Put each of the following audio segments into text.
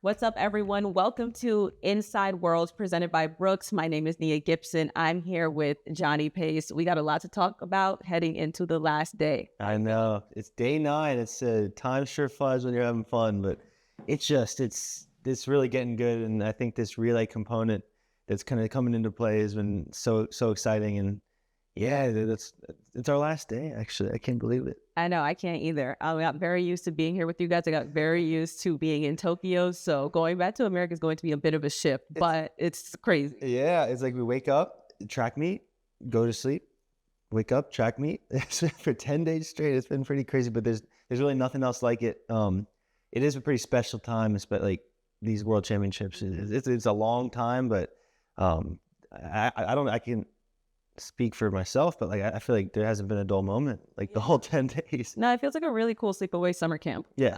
What's up, everyone? Welcome to Inside Worlds presented by Brooks. My name is Nia Gibson. I'm here with Johnny Pace. We got a lot to talk about heading into the last day. I know. It's day 9. It's time sure flies when you're having fun, but it's really getting good. And I think this relay component that's kind of coming into play has been so exciting. And yeah, it's our last day, actually. I can't believe it. I know, I can't either. I got very used to being here with you guys. I got very used to being in Tokyo. So going back to America is going to be a bit of a shift, but it's crazy. Yeah, it's like we wake up, track meet, go to sleep, wake up, track meet. For 10 days straight. It's been pretty crazy, but there's really nothing else like it. It is a pretty special time, especially like these World Championships. It's a long time, but I can speak for myself, but like I feel like there hasn't been a dull moment like the whole 10 days. No, it feels like a really cool sleepaway summer camp. Yes.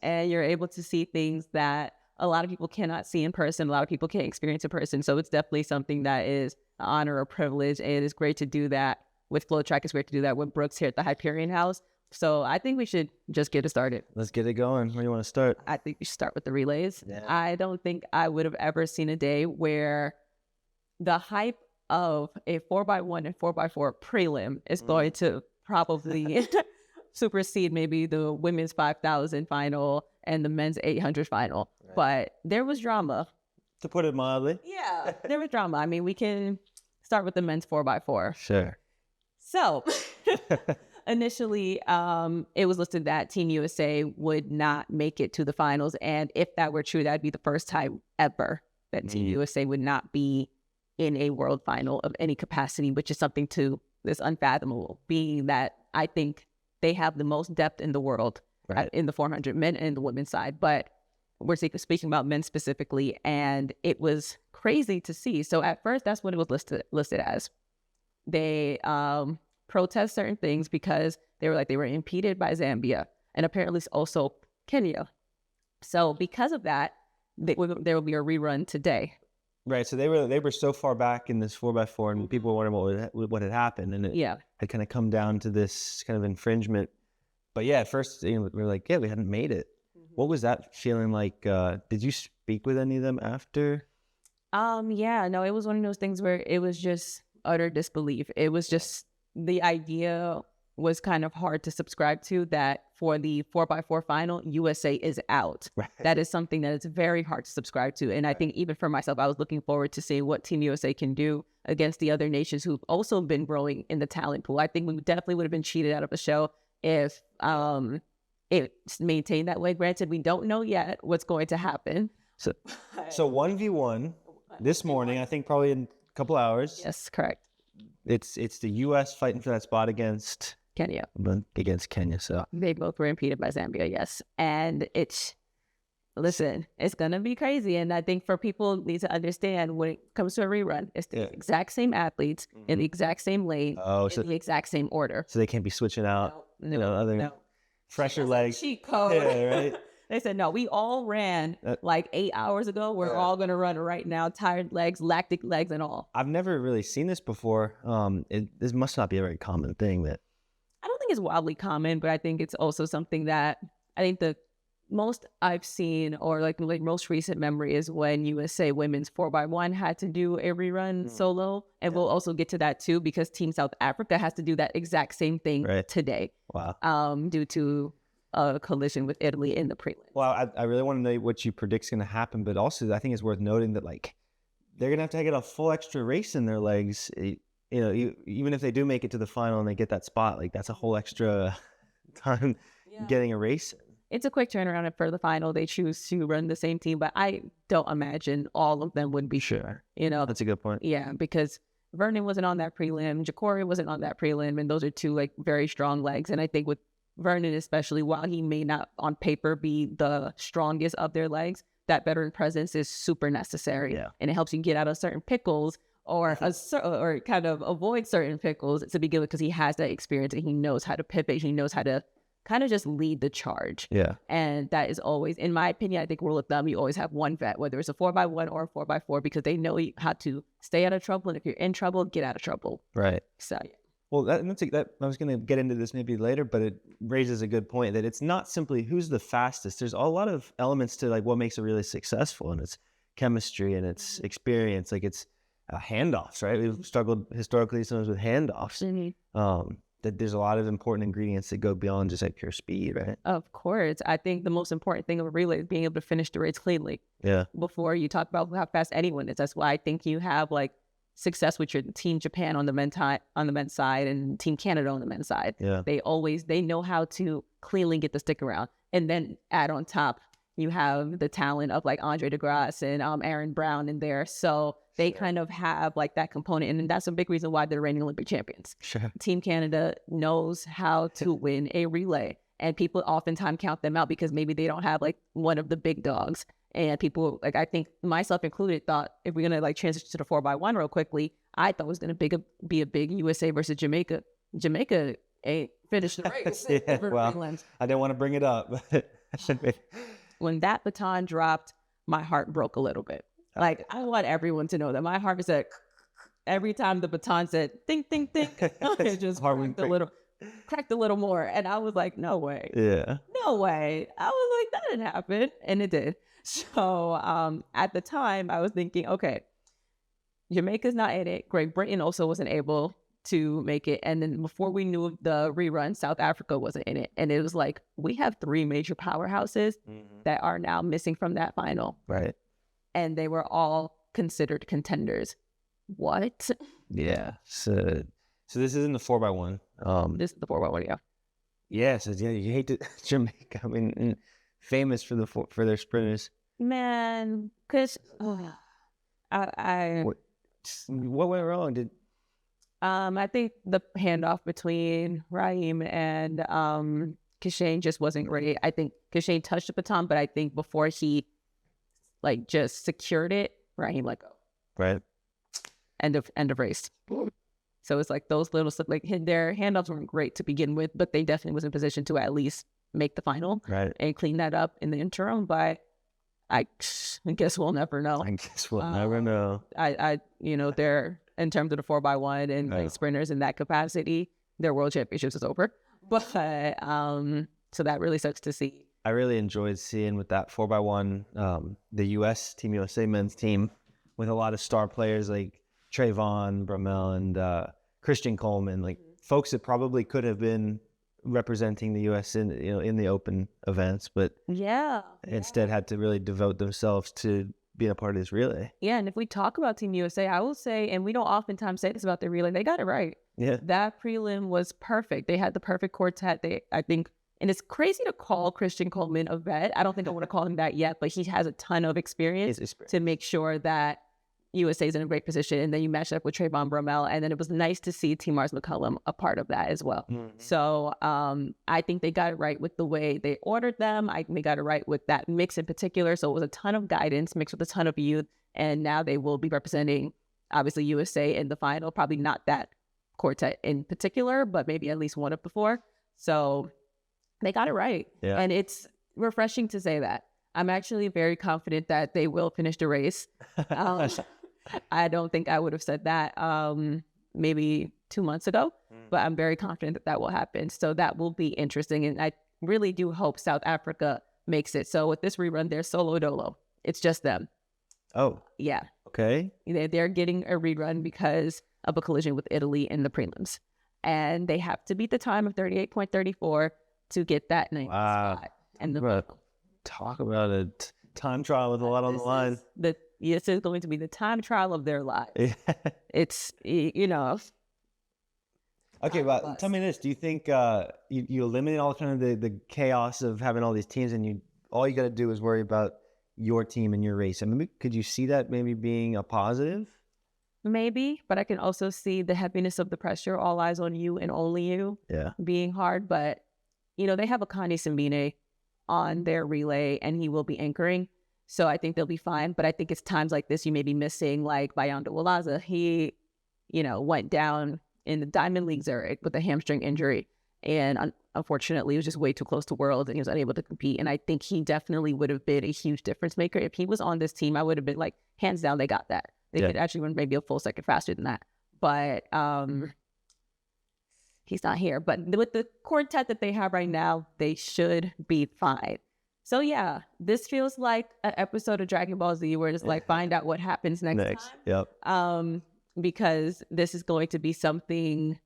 And you're able to see things that a lot of people cannot see in person. A lot of people can't experience in person. So it's definitely something that is an honor or privilege. And it's great to do that with FloTrack. It's great to do that with Brooks here at the Hyperion House. So I think we should just get it started. Let's get it going. Where do you want to start? I think we should start with the relays. Yeah. I don't think I would have ever seen a day where the hype of a 4x1 and 4x4 prelim is going to probably supersede maybe the women's 5,000 final and the men's 800 final. Right. But there was drama. To put it mildly. Yeah, there was drama. I mean, we can start with the men's 4x4. Sure. So initially, it was listed that Team USA would not make it to the finals. And if that were true, that'd be the first time ever that Team USA would not be in a world final of any capacity, which is something to this unfathomable, being that I think they have the most depth in the world, right, in the 400 men and the women's side. But we're speaking about men specifically, and it was crazy to see. So at first, that's what it was listed as. They protest certain things because they were impeded by Zambia and apparently also Kenya. So because of that, there will be a rerun today. Right, so they were so far back in this 4x4, and people were wondering what had happened, and it had kind of come down to this kind of infringement. But yeah, at first we were like, yeah, we hadn't made it. What was that feeling like? Did you speak with any of them after? Yeah, no, it was one of those things where it was just utter disbelief. It was just the idea was kind of hard to subscribe to, that for the 4x4 final, USA is out. Right. That is something that is very hard to subscribe to. And I think even for myself, I was looking forward to seeing what Team USA can do against the other nations who've also been growing in the talent pool. I think we definitely would have been cheated out of a show if it maintained that way. Granted, we don't know yet what's going to happen. So 1v1 this morning, I think probably in a couple hours. Yes, correct. It's the U.S. fighting for that spot against Kenya. So they both were impeded by Zambia, yes. And it's gonna be crazy. And I think for people need to understand, when it comes to a rerun, it's the exact same athletes in the exact same lane, in the exact same order. So they can't be switching out, fresher legs. Cheat code. Yeah, right. They said, no, we all ran like 8 hours ago. We're all going to run right now. Tired legs, lactic legs and all. I've never really seen this before. This must not be a very common thing. That I don't think it's wildly common, but I think it's also something that I think the most I've seen, or like most recent memory, is when USA women's 4x1 had to do a rerun solo. And we'll also get to that too, because Team South Africa has to do that exact same thing today. Wow. Due to a collision with Italy in the prelim. Well, I really want to know what you predict is going to happen, but also I think it's worth noting that like they're going to have to get a full extra race in their legs. Even if they do make it to the final and they get that spot, like that's a whole extra time getting a race. It's a quick turnaround for the final. They choose to run the same team, but I don't imagine all of them would be sure. That's a good point. Yeah, because Vernon wasn't on that prelim, Ja'Cory wasn't on that prelim, and those are two like very strong legs. And I think with Vernon especially, while he may not on paper be the strongest of their legs, that veteran presence is super necessary. Yeah. And it helps you get out of certain pickles or kind of avoid certain pickles to begin with, because he has that experience and he knows how to pivot. He knows how to kind of just lead the charge. Yeah. And that is always, in my opinion, I think rule of thumb, you always have one vet, whether it's a 4x1 or a 4x4, because they know how to stay out of trouble. And if you're in trouble, get out of trouble. Right. So, yeah. Well, that I was going to get into this maybe later, but it raises a good point that it's not simply who's the fastest. There's a lot of elements to like what makes it really successful, and it's chemistry and it's experience. Like it's handoffs, right? We've struggled historically sometimes with handoffs. That there's a lot of important ingredients that go beyond just like pure speed, right? Of course. I think the most important thing of a relay is being able to finish the race cleanly. Yeah. Before you talk about how fast anyone is. That's why I think you have like success with your Team Japan on the men's side and Team Canada on the men's side. Yeah. They know how to cleanly get the stick around. And then add on top, you have the talent of like Andre DeGrasse and Aaron Brown in there. So they kind of have like that component. And that's a big reason why they're reigning Olympic champions. Sure. Team Canada knows how to win a relay. And people oftentimes count them out because maybe they don't have like one of the big dogs. And people, like I think myself included, thought if we're going to like transition to the 4x1 real quickly, I thought it was going to be a big USA versus Jamaica. Jamaica finished the race. Yeah, well, I didn't want to bring it up. When that baton dropped, my heart broke a little bit. Like, I want everyone to know that my heart was like, every time the baton said, think, it just cracked a little more. And I was like, no way. Yeah. No way. I was like, that didn't happen. And it did. So at the time, I was thinking, okay, Jamaica's not in it. Great Britain also wasn't able to make it. And then before we knew of the rerun, South Africa wasn't in it. And it was like, we have 3 major powerhouses that are now missing from that final. Right. And they were all considered contenders. What? Yeah. So this isn't the 4x1. This is the 4x1, yeah. Yeah. So yeah, you hate Jamaica. I mean, famous for their sprinters. Man, because what went wrong? I think the handoff between Raheem and Kishane just wasn't great. I think Kishane touched the baton, but I think before he like just secured it, Raheem let go. Right. End of race. So it's like those little stuff, like their handoffs weren't great to begin with, but they definitely was in position to at least make the final, right, and clean that up in the interim. But I guess we'll never know. They're in terms of the 4x1 and like sprinters in that capacity, their world championships is over. But so that really sucks to see. I really enjoyed seeing with that 4x1, the U.S. Team USA men's team with a lot of star players like Trayvon Bromell and Christian Coleman, like folks that probably could have been representing the U.S. in the open events, but instead had to really devote themselves to being a part of this relay. Yeah, and if we talk about Team USA, I will say, and we don't oftentimes say this about the relay, they got it right. Yeah, that prelim was perfect. They had the perfect quartet. I think, and it's crazy to call Christian Coleman a vet. I don't think I want to call him that yet, but he has a ton of experience to make sure that USA is in a great position. And then you match up with Trayvon Bromell, and then it was nice to see T. Mars McCullum a part of that as well. So I think they got it right with the way they ordered them. I think they got it right with that mix in particular. So it was a ton of guidance mixed with a ton of youth, and now they will be representing obviously USA in the final. Probably not that quartet in particular, but maybe at least one of the 4. So they got it right. Yeah. And it's refreshing to say that. I'm actually very confident that they will finish the race. I don't think I would have said that maybe 2 months ago, but I'm very confident that will happen. So that will be interesting. And I really do hope South Africa makes it. So with this rerun, they're solo dolo. It's just them. Oh. Yeah. Okay. They're getting a rerun because of a collision with Italy in the prelims. And they have to beat the time of 38.34 to get that 9th spot. And talk about a time trial with a lot on the line. This is going to be the time trial of their lives. Yeah. It's, Okay, but tell me this. Do you think you eliminate all kind of the chaos of having all these teams, and all you got to do is worry about your team and your race? I mean, could you see that maybe being a positive? Maybe, but I can also see the heaviness of the pressure, all eyes on you and only you, being hard. But, they have Akani Simbine on their relay, and he will be anchoring. So I think they'll be fine. But I think it's times like this you may be missing, like Bayanda Walaza. He, went down in the Diamond League Zurich with a hamstring injury. And unfortunately, he was just way too close to Worlds, and he was unable to compete. And I think he definitely would have been a huge difference maker. If he was on this team, I would have been like, hands down, they got that. They could actually run maybe a full second faster than that. But he's not here. But with the quartet that they have right now, they should be fine. So yeah, this feels like an episode of Dragon Ball Z where just like find out what happens next time. Yep. Because this is going to be something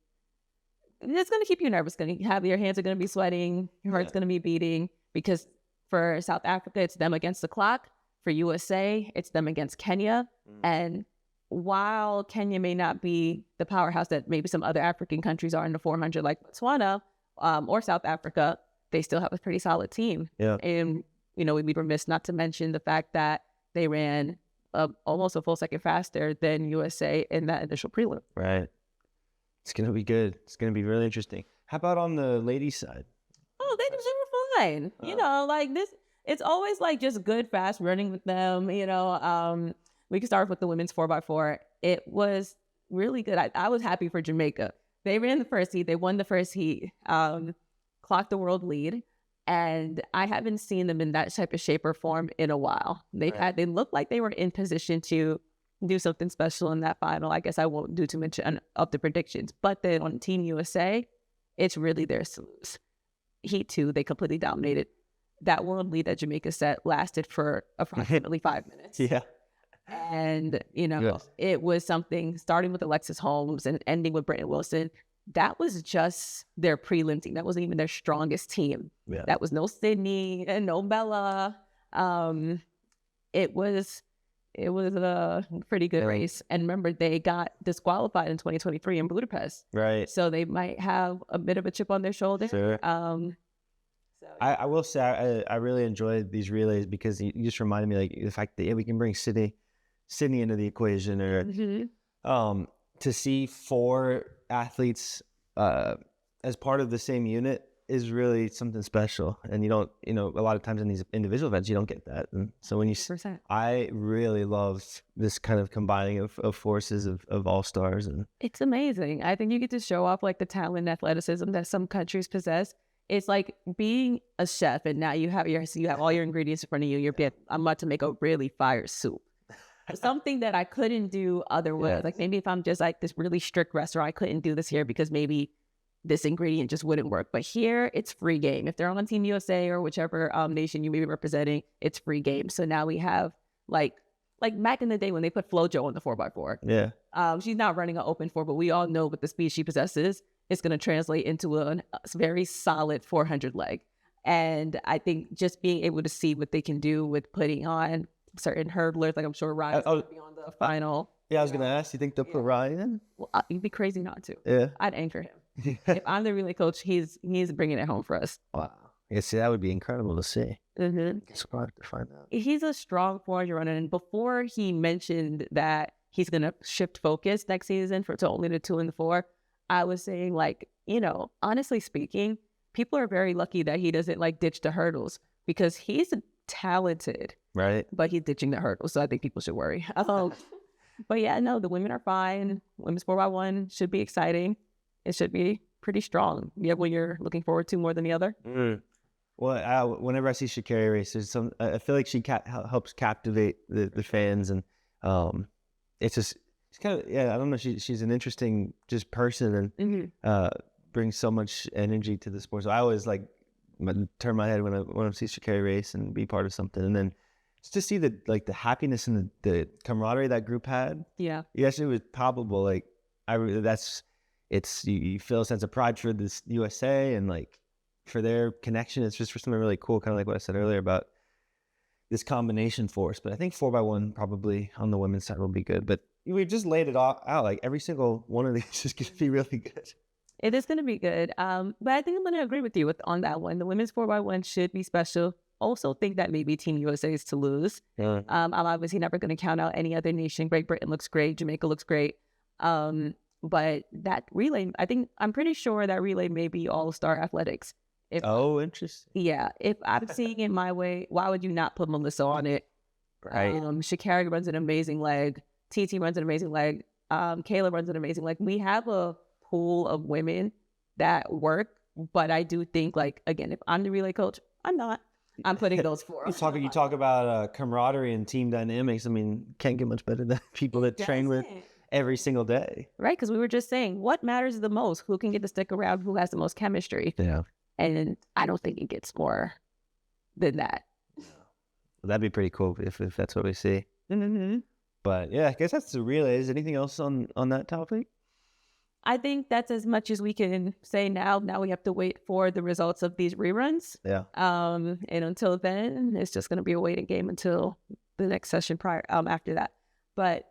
that's going to keep you nervous. Going to have your hands are going to be sweating, your heart's going to be beating. Because for South Africa, it's them against the clock. For USA, it's them against Kenya. And while Kenya may not be the powerhouse that maybe some other African countries are in the 400, like Botswana or South Africa, they still have a pretty solid team. Yeah. And, you know, we'd be remiss not to mention the fact that they ran almost a full second faster than USA in that initial prelim. Right. It's going to be good. It's going to be really interesting. How about on the ladies' side? Oh, they were fine. You know, like this, it's always like just good, fast running with them. You know, we can start with the women's 4x4. It was really good. I was happy for Jamaica. They ran the first heat. They won the first heat, clocked the world lead. And I haven't seen them in that type of shape or form in a while. They looked like they were in position to do something special in that final. I guess I won't do too much of the predictions. But then on Team USA, it's really theirs to lose. Heat 2, they completely dominated. That world lead that Jamaica set lasted for approximately 5 minutes. Yeah. And, you know, it was something starting with Alexis Holmes and ending with Brittany Wilson. That was just their prelim team. That wasn't even their strongest team. Yeah. That was no Sydney and no Bella. It was a pretty good race. And remember, they got disqualified in 2023 in Budapest. Right. So they might have a bit of a chip on their shoulder. Sure. I will say I really enjoyed these relays because you just reminded me like the fact that we can bring Sydney into the equation, or to see 4 athletes as part of the same unit is really something special. And you don't, a lot of times in these individual events, you don't get that. And so when you, 100%. I really love this kind of combining of forces of all-stars. And it's amazing. I think you get to show off like the talent and athleticism that some countries possess. It's like being a chef and now you have all your ingredients in front of you. I'm about to make a really fire soup. Something that I couldn't do otherwise. Yes. Like maybe if I'm just like this really strict restaurant, I couldn't do this here because maybe this ingredient just wouldn't work. But here it's free game. If they're on Team USA or whichever nation you may be representing, it's free game. So now we have like back in the day when they put FloJo on the 4x4. Yeah. She's not running an open 4, but we all know with the speed she possesses, it's going to translate into a very solid 400 leg. And I think just being able to see what they can do with putting on certain hurdlers, like I'm sure Ryan's going to be on the final. Yeah, I was going to ask, you think they'll put Ryan in? Well, you'd be crazy not to. Yeah. I'd anchor him. If I'm the relay coach, he's bringing it home for us. Wow. Yeah, see, that would be incredible to see. Mm-hmm. It's hard to find out. He's a strong 400 runner. And before he mentioned that he's going to shift focus next season to only the 2 and the 4, I was saying, like, honestly speaking, people are very lucky that he doesn't like ditch the hurdles because he's talented, right? But he's ditching the hurdles, so I think people should worry. But yeah, no, the women are fine. Women's 4x1 should be exciting. It should be pretty strong. Yeah, when you're looking forward to more than the other. Mm. Well, whenever I see Sha'Carri race, I feel like she helps captivate the fans, and it's just. It's kind of, I don't know. She's an interesting just person and brings so much energy to the sport. So I always like turn my head when I see Sha'Carri race and be part of something. And then just to see the happiness and the camaraderie that group had. Yeah. Yes, it was palpable. Like you feel a sense of pride for this USA and like for their connection. It's just for something really cool. Kind of like what I said earlier about this combination force. But I think 4x1 probably on the women's side will be good. But we just laid it all out. Like every single one of these is going to be really good. It is going to be good. But I think I'm going to agree with you on that one. The women's 4x1 should be special. Also think that maybe Team USA is to lose. Yeah. I'm obviously never going to count out any other nation. Great Britain looks great. Jamaica looks great. But that relay, I'm pretty sure that relay may be all-star athletics. Interesting. Yeah. If I'm seeing it my way, why would you not put Melissa on it? Right. Sha'Carri runs an amazing leg. TT runs an amazing leg. Kayla runs an amazing leg. We have a pool of women that work, but I do think, like, again, if I'm the relay coach, I'm not. I'm putting those 4. You talk about camaraderie and team dynamics. I mean, can't get much better than people that train with every single day. Right, because we were just saying, what matters the most? Who can get to stick around? Who has the most chemistry? Yeah. And I don't think it gets more than that. Well, that'd be pretty cool if that's what we see. Mm-hmm. But yeah, I guess that's the relays. Anything else on that topic? I think that's as much as we can say now. Now we have to wait for the results of these reruns. Yeah. And until then, it's just going to be a waiting game until the next session after that. But,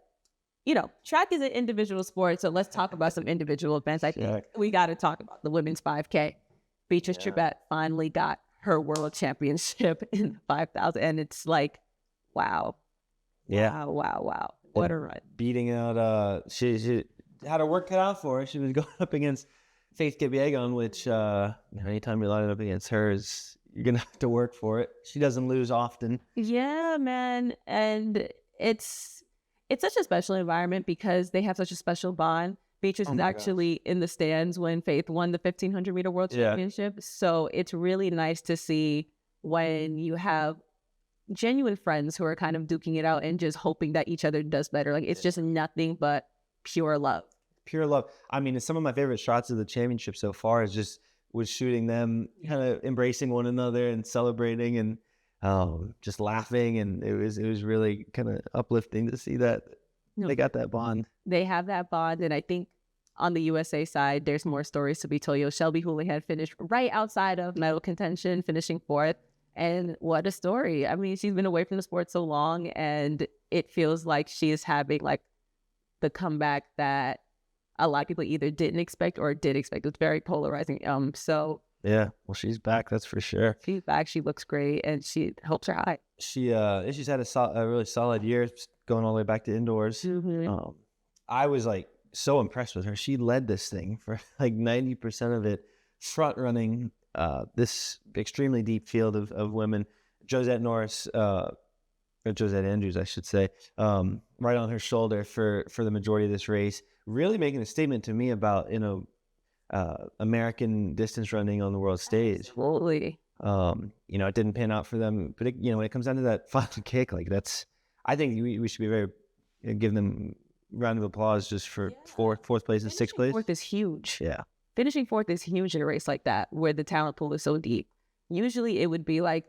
you know, track is an individual sport. So let's talk about some individual events. I think we got to talk about the women's 5K. Beatrice Tribet finally got her world championship in 5,000. And it's like, wow. Yeah. Wow. What a run. Beating out, she had her work cut out for her. She was going up against Faith Kipyegon, which anytime you line up against her, you're going to have to work for it. She doesn't lose often. Yeah, man. And it's such a special environment because they have such a special bond. Beatrice is actually in the stands when Faith won the 1,500 meter world championship. So it's really nice to see when you have genuine friends who are kind of duking it out and just hoping that each other does better. Like, it's just nothing but pure love. Pure love. I mean, some of my favorite shots of the championship so far was shooting them kind of embracing one another and celebrating and just laughing. And it was really kind of uplifting to see that they got that bond. They have that bond. And I think on the USA side, there's more stories to be told. Shelby Houlihan finished right outside of medal contention, finishing 4th. And what a story. I mean, she's been away from the sport so long, and it feels like she is having like the comeback that a lot of people either didn't expect or did expect. It's very polarizing. So yeah, well, she's back, that's for sure. She's back. She looks great, and she hopes her high. She's had a really solid year, going all the way back to indoors. Mm-hmm. I was like so impressed with her. She led this thing for like 90% of it, front running this extremely deep field of women. Josette Norris, or Josette Andrews, I should say, right on her shoulder for the majority of this race, really making a statement to me about, American distance running on the world stage. Absolutely. It didn't pan out for them, but when it comes down to that final kick, like I think we should be give them a round of applause just for fourth place and sixth place. Fourth is huge. Yeah. Finishing 4th is huge in a race like that, where the talent pool is so deep. Usually it would be like,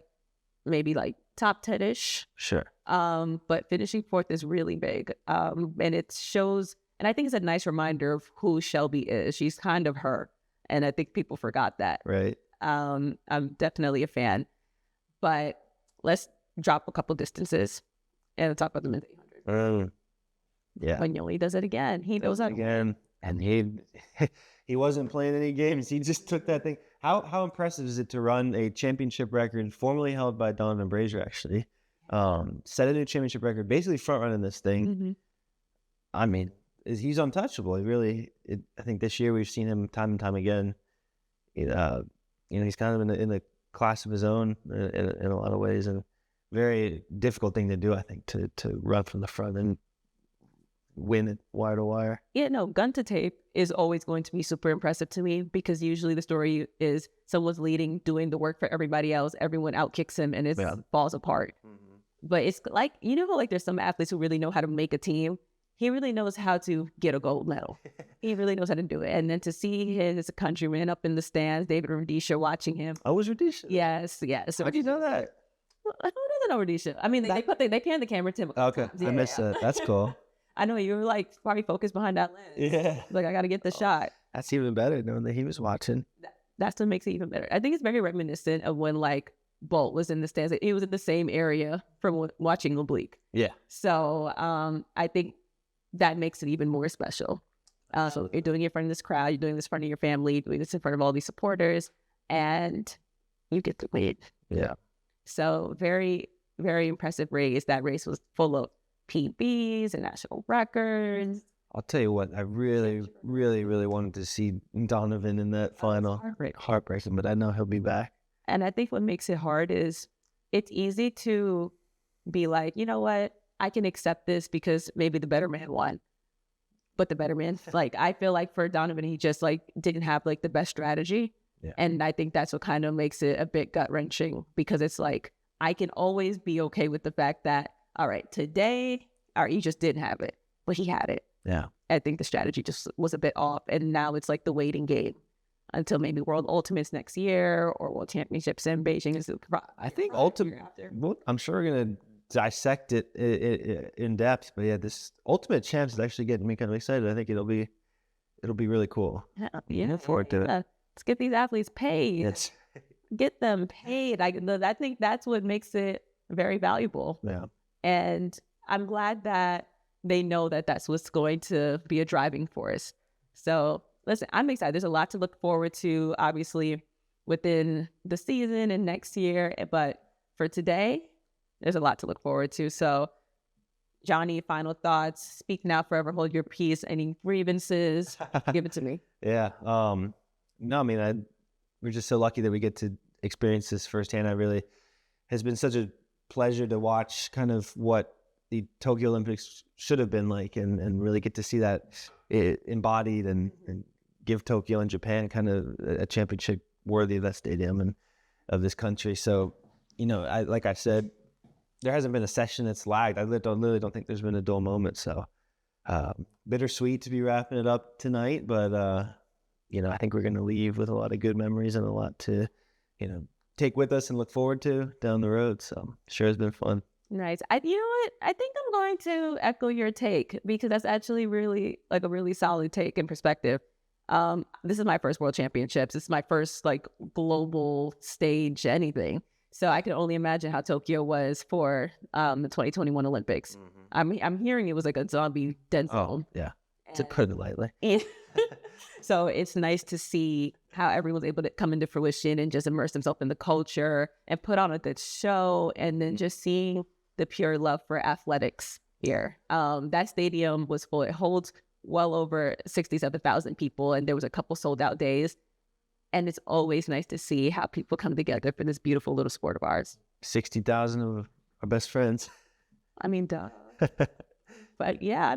maybe like top 10-ish. Sure. But finishing 4th is really big. And it shows, and I think it's a nice reminder of who Shelby is. She's kind of her. And I think people forgot that. Right. I'm definitely a fan. But let's drop a couple distances and talk about the men's 800. Yeah. Wanyonyi does it again. He knows that again. And he wasn't playing any games. He just took that thing. How impressive is it to run a championship record formerly held by Donovan Brazier, actually? Set a new championship record, basically front running this thing. Mm-hmm. I mean, he's untouchable. I think this year we've seen him time and time again. He's kind of in the class of his own in a lot of ways, and very difficult thing to do, I think, to run from the front and win it wire to wire. Yeah, no, gun to tape is always going to be super impressive to me, because usually the story is someone's leading, doing the work for everybody else, everyone outkicks him, and it falls apart. Mm-hmm. But it's like, how there's some athletes who really know how to make a team. He really knows how to get a gold medal. He really knows how to do it. And then to see his countryman up in the stands, David Rudisha, watching him. Oh, was Rudisha? Yes. So how do you know that? Well, I don't know Rudisha. I mean, they pan the camera to him. Okay, I missed that. That's cool. I know you were like probably focused behind that lens. Yeah. Like, I got to get the shot. That's even better, knowing that he was watching. That's what makes it even better. I think it's very reminiscent of when like Bolt was in the stands. He was in the same area from watching Oblique. Yeah. So I think that makes it even more special. So you're doing it in front of this crowd, you're doing this in front of your family, you're doing this in front of all these supporters, and you get to win. Yeah. So very, very impressive race. That race was full of PBs and national records. I'll tell you what, I really, really, really wanted to see Donovan in that final. Heartbreaking, but I know he'll be back. And I think what makes it hard is it's easy to be like, you know what, I can accept this because maybe the better man won. But the better man, like, I feel like for Donovan, he just like didn't have like the best strategy. Yeah. And I think that's what kind of makes it a bit gut wrenching, because it's like, I can always be okay with the fact that, all right, today, you just didn't have it, but he had it. Yeah. I think the strategy just was a bit off. And now it's like the waiting game until maybe World Ultimates next year or World Championships in Beijing. I think Ultimate, well, I'm sure we're going to dissect it in depth. But yeah, this Ultimate Champs is actually getting me kind of excited. I think it'll be really cool. Yeah. Look forward to it. Let's get these athletes paid. Yes. Get them paid. I think that's what makes it very valuable. Yeah. And I'm glad that they know that that's what's going to be a driving force. So listen, I'm excited. There's a lot to look forward to, obviously, within the season and next year. But for today, there's a lot to look forward to. So, Johnny, final thoughts. Speak now, forever hold your peace. Any grievances? Give it to me. Yeah. No, I mean, we're just so lucky that we get to experience this firsthand. Has been such a pleasure to watch kind of what the Tokyo Olympics should have been like, and really get to see that embodied and give Tokyo and Japan kind of a championship worthy of that stadium and of this country. So, like I said, there hasn't been a session that's lagged. I literally don't think there's been a dull moment. So bittersweet to be wrapping it up tonight, but I think we're going to leave with a lot of good memories and a lot to, take with us and look forward to down the road. So sure has been fun. Nice. You know what? I think I'm going to echo your take, because that's actually really like a really solid take and perspective. This is my first World Championships. This is my first like global stage anything. So I can only imagine how Tokyo was for the 2021 Olympics. Mm-hmm. I'm hearing it was like a zombie dead zone. Oh, yeah. To put it lightly. So it's nice to see how everyone's able to come into fruition and just immerse themselves in the culture and put on a good show, and then just seeing the pure love for athletics here. That stadium was full. It holds well over 67,000 people, and there was a couple sold out days. And it's always nice to see how people come together for this beautiful little sport of ours. 60,000 of our best friends. I mean, duh. But yeah, I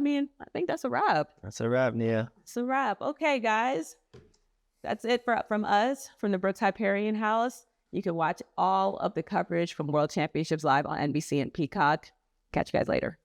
think that's a wrap. That's a wrap, Nia. It's a wrap. Okay, guys. That's it from us, from the Brooks Hyperion House. You can watch all of the coverage from World Championships live on NBC and Peacock. Catch you guys later.